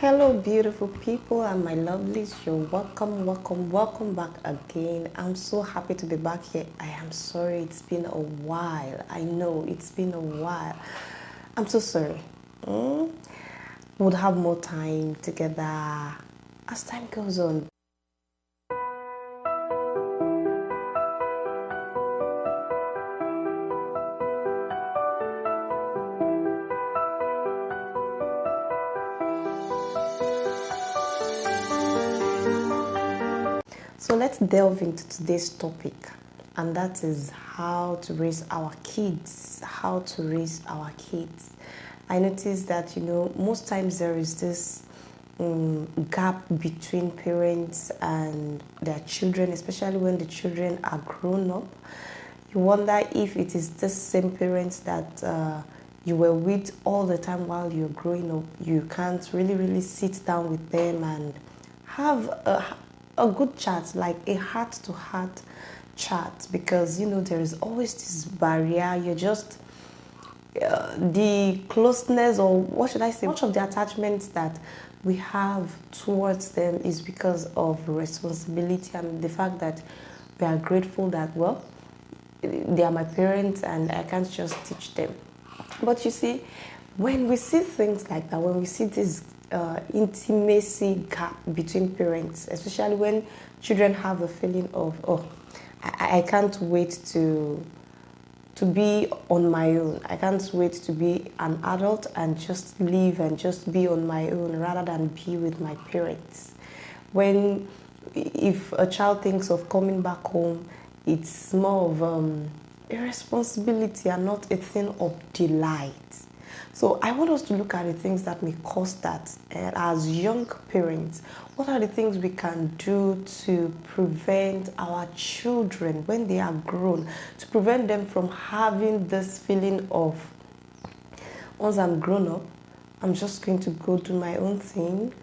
Hello beautiful people and my lovelies, you're welcome back again. I'm so happy to be back here. I am sorry it's been a while. I know it's been a while. I'm so sorry. We'll have more time together as time goes on. So let's delve into today's topic, and that is how to raise our kids. How to raise our kids. I noticed that, most times there is this gap between parents and their children, especially when the children are grown up. You wonder if it is the same parents that you were with all the time while you're growing up. You can't really sit down with them and have a good chat, like a heart-to-heart chat, because there is always this barrier. You're just the closeness, or what should I say, much of the attachments that we have towards them is because of responsibility and the fact that we are grateful that, well, they are my parents and I can't just teach them. But you see, when we see things like that, when we see this intimacy gap between parents, especially when children have a feeling of, oh, I can't wait to be on my own. I can't wait to be an adult and just live and just be on my own rather than be with my parents. If a child thinks of coming back home, it's more of a responsibility and not a thing of delight. So I want us to look at the things that may cause that. And as young parents, what are the things we can do to prevent our children, when they are grown, to prevent them from having this feeling of, once I'm grown up, I'm just going to go do my own thing.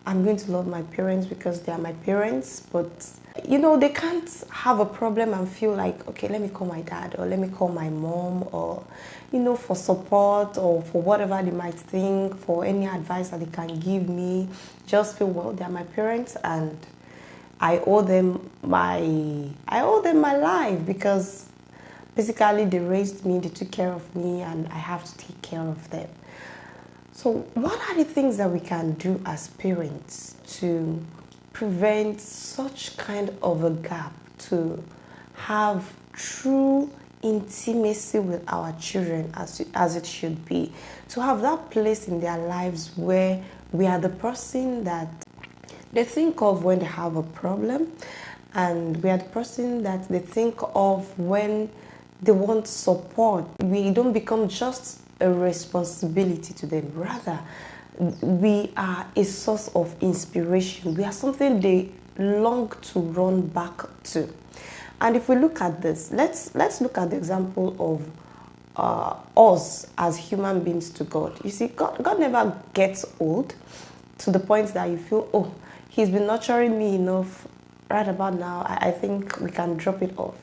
I'm going to love my parents because they are my parents, but they can't have a problem and feel like, okay, let me call my dad or let me call my mom or, for support or for whatever they might think, for any advice that they can give me. Just feel, well, they are my parents and I owe them my life, because basically they raised me, they took care of me, and I have to take care of them. So what are the things that we can do as parents to prevent such kind of a gap, to have true intimacy with our children as it should be, to have that place in their lives where we are the person that they think of when they have a problem, and we are the person that they think of when they want support. We don't become just a responsibility to them. Rather, we are a source of inspiration. We are something they long to run back to. And if we look at this, let's look at the example of us as human beings to God. You see, God never gets old to the point that you feel, oh, he's been nurturing me enough. Right about now, I think we can drop it off.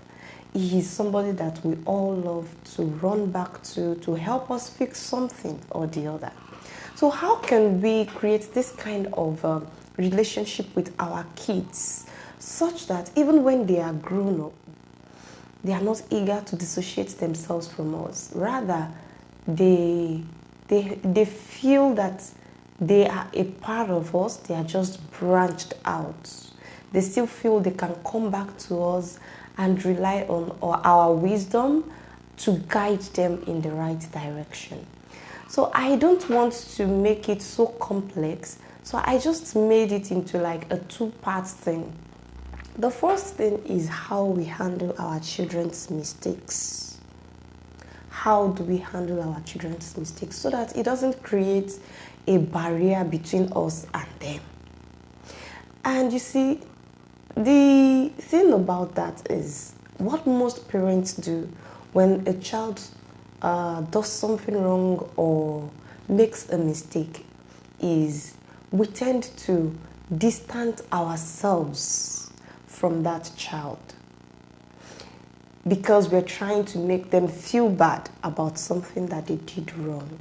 He is somebody that we all love to run back to help us fix something or the other. So how can we create this kind of relationship with our kids such that even when they are grown up, they are not eager to dissociate themselves from us. Rather, they feel that they are a part of us, they are just branched out. They still feel they can come back to us and rely on our wisdom to guide them in the right direction. So I don't want to make it so complex, so I just made it into like a two-part thing. The first thing is how we handle our children's mistakes. How do we handle our children's mistakes so that it doesn't create a barrier between us and them? And you see, the thing about that is what most parents do when a child does something wrong or makes a mistake is we tend to distance ourselves from that child because we're trying to make them feel bad about something that they did wrong.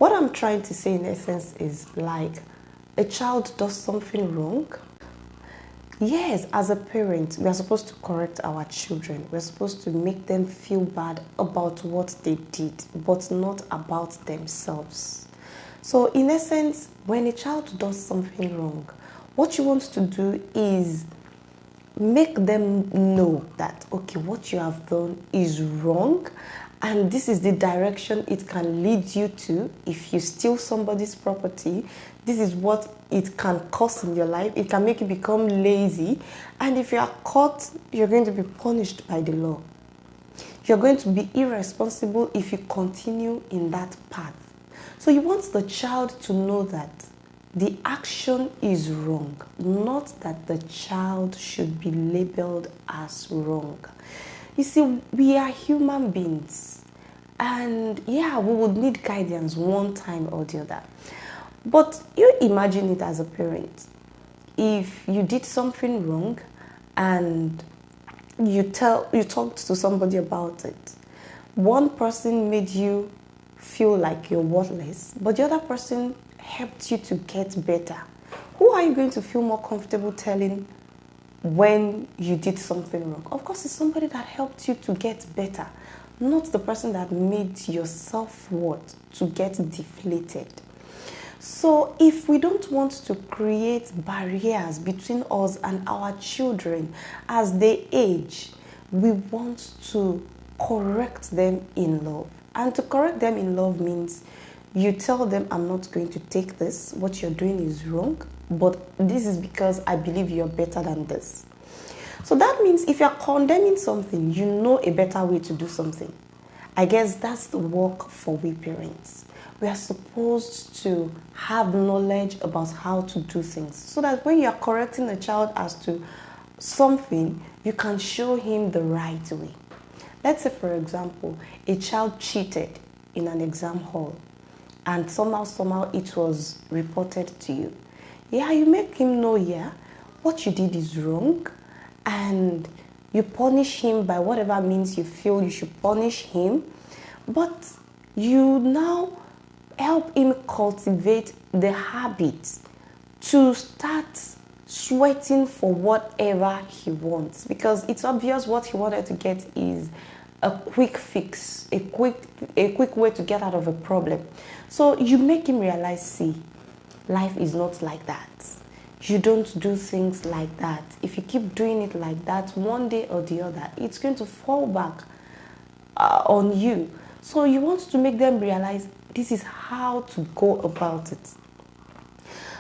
What I'm trying to say in essence is like a child does something wrong, yes, as a parent, we are supposed to correct our children. We're supposed to make them feel bad about what they did, but not about themselves. So, in essence, when a child does something wrong, what you want to do is make them know that, okay, what you have done is wrong, and this is the direction it can lead you to. If you steal somebody's property, this is what it can cause in your life. It can make you become lazy, and if you are caught, you're going to be punished by the law. You're going to be irresponsible if you continue in that path. So you want the child to know that the action is wrong, not that the child should be labeled as wrong. You see, we are human beings, and yeah, we would need guidance one time or the other. But you imagine it as a parent. If you did something wrong and you talked to somebody about it, one person made you feel like you're worthless, but the other person helped you to get better. Who are you going to feel more comfortable telling when you did something wrong? Of course, it's somebody that helped you to get better, not the person that made your self-worth to get deflated. So if we don't want to create barriers between us and our children as they age, we want to correct them in love. And to correct them in love means you tell them, I'm not going to take this. What you're doing is wrong, but this is because I believe you're better than this. So that means if you're condemning something, you know a better way to do something. I guess that's the work for we parents. We are supposed to have knowledge about how to do things so that when you're correcting a child as to something, you can show him the right way. Let's say, for example, a child cheated in an exam hall and somehow it was reported to you. Yeah, you make him know, yeah, what you did is wrong, and you punish him by whatever means you feel you should punish him, but you now help him cultivate the habit to start sweating for whatever he wants, because it's obvious what he wanted to get is a quick fix, a quick way to get out of a problem. So you make him realize, see, life is not like that. You don't do things like that. If you keep doing it like that, one day or the other, it's going to fall back on you. So you want to make them realize this is how to go about it.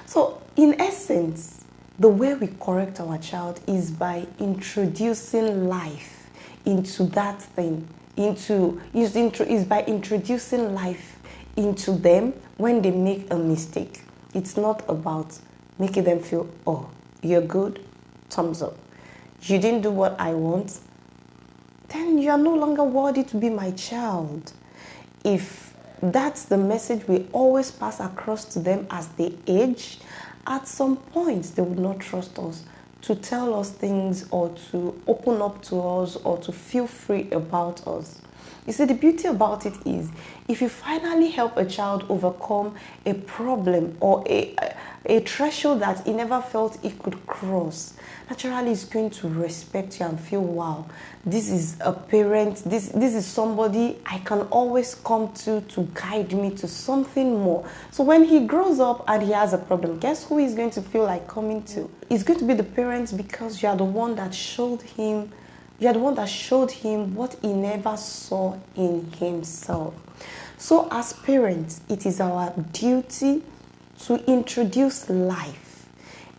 So in essence, the way we correct our child is by introducing life into that thing, is by introducing life into them when they make a mistake. It's not about making them feel, oh, you're good, thumbs up. You didn't do what I want, then you are no longer worthy to be my child. If that's the message we always pass across to them as they age, at some point they would not trust us to tell us things or to open up to us or to feel free about us. You see, the beauty about it is if you finally help a child overcome a problem or a threshold that he never felt he could cross, naturally he's going to respect you and feel, wow, this is a parent, this is somebody I can always come to guide me to something more. So when he grows up and he has a problem, guess who he's going to feel like coming to? It's going to be the parents, because you are the one that showed him what he never saw in himself. So as parents, it is our duty to introduce life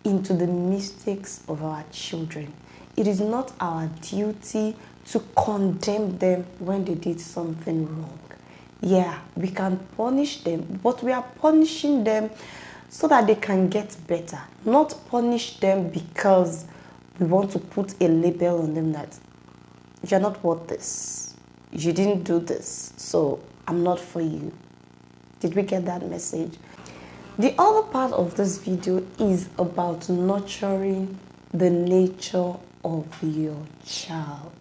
into the mistakes of our children. It is not our duty to condemn them when they did something wrong. Yeah, we can punish them, but we are punishing them so that they can get better, not punish them because we want to put a label on them that you're not worth this, you didn't do this, so I'm not for you. Did we get that message? The other part of this video is about nurturing the nature of your child.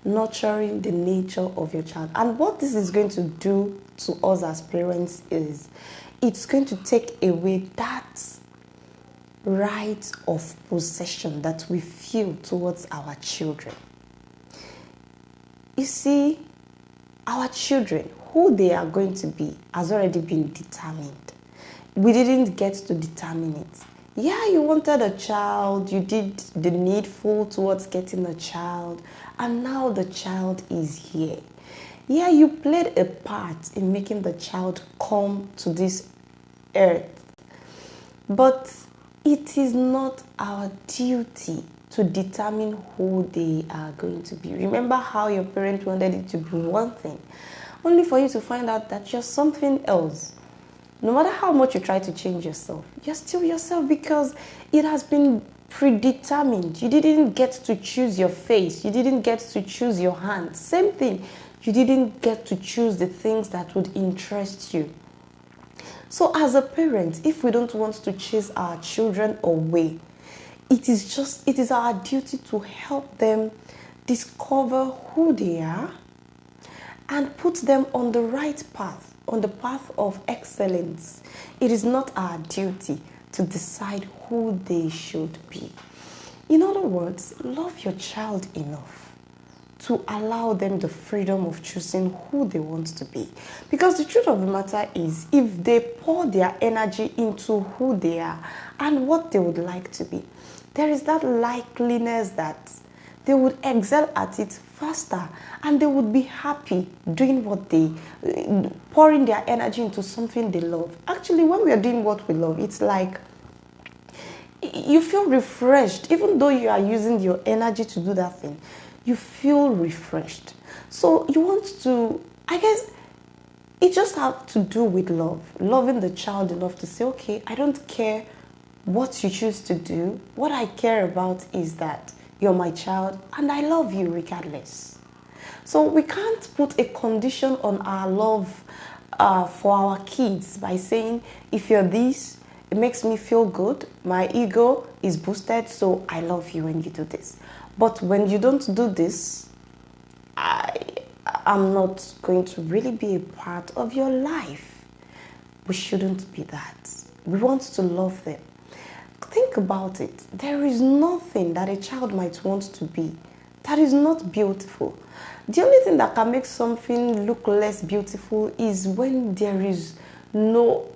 Nurturing the nature of your child. And what this is going to do to us as parents is it's going to take away that that right of possession that we feel towards our children. You see, our children, who they are going to be, has already been determined. We didn't get to determine it. Yeah, you wanted a child, you did the needful towards getting a child, and now the child is here. Yeah, you played a part in making the child come to this earth, but it is not our duty to determine who they are going to be. Remember how your parent wanted it to be one thing, only for you to find out that you're something else. No matter how much you try to change yourself, you're still yourself because it has been predetermined. You didn't get to choose your face. You didn't get to choose your hand. Same thing. You didn't get to choose the things that would interest you. So as a parent, if we don't want to chase our children away, it is our duty to help them discover who they are and put them on the right path, on the path of excellence. It is not our duty to decide who they should be. In other words, love your child enough to allow them the freedom of choosing who they want to be. Because the truth of the matter is, if they pour their energy into who they are and what they would like to be, there is that likeliness that they would excel at it faster and they would be happy doing what they, pouring their energy into something they love. Actually, when we are doing what we love, it's like you feel refreshed. Even though you are using your energy to do that thing, you feel refreshed. So you want to, I guess, it just has to do with love. Loving the child enough to say, okay, I don't care what you choose to do. What I care about is that you're my child and I love you regardless. So we can't put a condition on our love for our kids by saying, if you're this, it makes me feel good. My ego is boosted, so I love you when you do this. But when you don't do this, I'm not going to really be a part of your life. We shouldn't be that. We want to love them. Think about it. There is nothing that a child might want to be that is not beautiful. The only thing that can make something look less beautiful is when there is no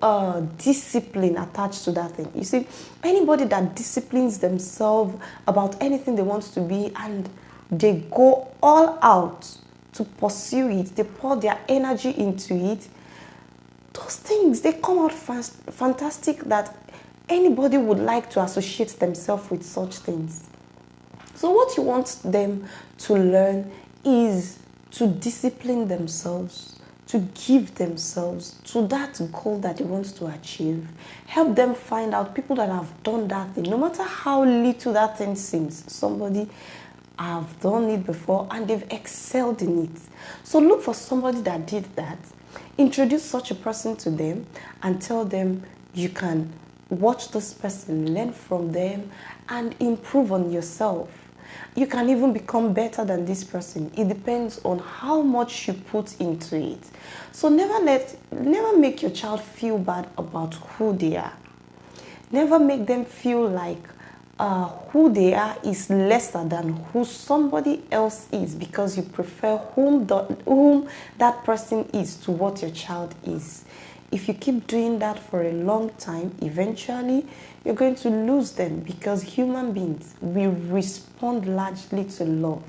discipline attached to that thing. You see, anybody that disciplines themselves about anything they want to be and they go all out to pursue it, they pour their energy into it, those things, they come out fantastic that anybody would like to associate themselves with such things. So what you want them to learn is to discipline themselves, to give themselves to that goal that they want to achieve. Help them find out people that have done that thing. No matter how little that thing seems, somebody have done it before and they've excelled in it. So look for somebody that did that. Introduce such a person to them and tell them you can watch this person, learn from them, and improve on yourself. You can even become better than this person. It depends on how much you put into it. So never make your child feel bad about who they are. Never make them feel like who they are is lesser than who somebody else is because you prefer whom that person is to what your child is. If you keep doing that for a long time, eventually you're going to lose them because human beings will respond largely to love.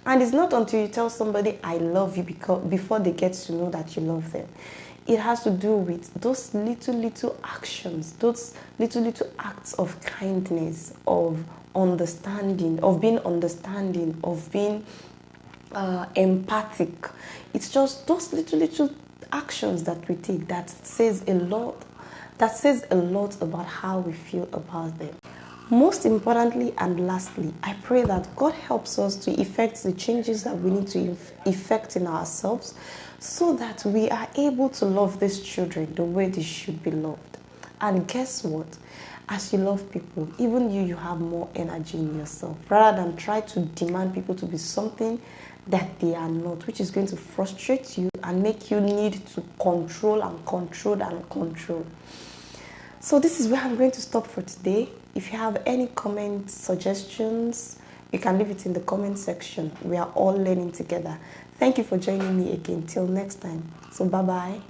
And it's not until you tell somebody, I love you, before they get to know that you love them. It has to do with those little actions, those little acts of kindness, of understanding, of being empathic. It's just those little actions that we take that says a lot about how we feel about them. Most importantly and lastly, I pray that God helps us to effect the changes that we need to effect in ourselves so that we are able to love these children the way they should be loved. And guess what? As you love people, even you have more energy in yourself rather than try to demand people to be something that they are not, which is going to frustrate you and make you need to control. So this is where I'm going to stop for today. If you have any comments, suggestions, you can leave it in the comment section. We are all learning together. Thank you for joining me again. Till next time. So bye-bye.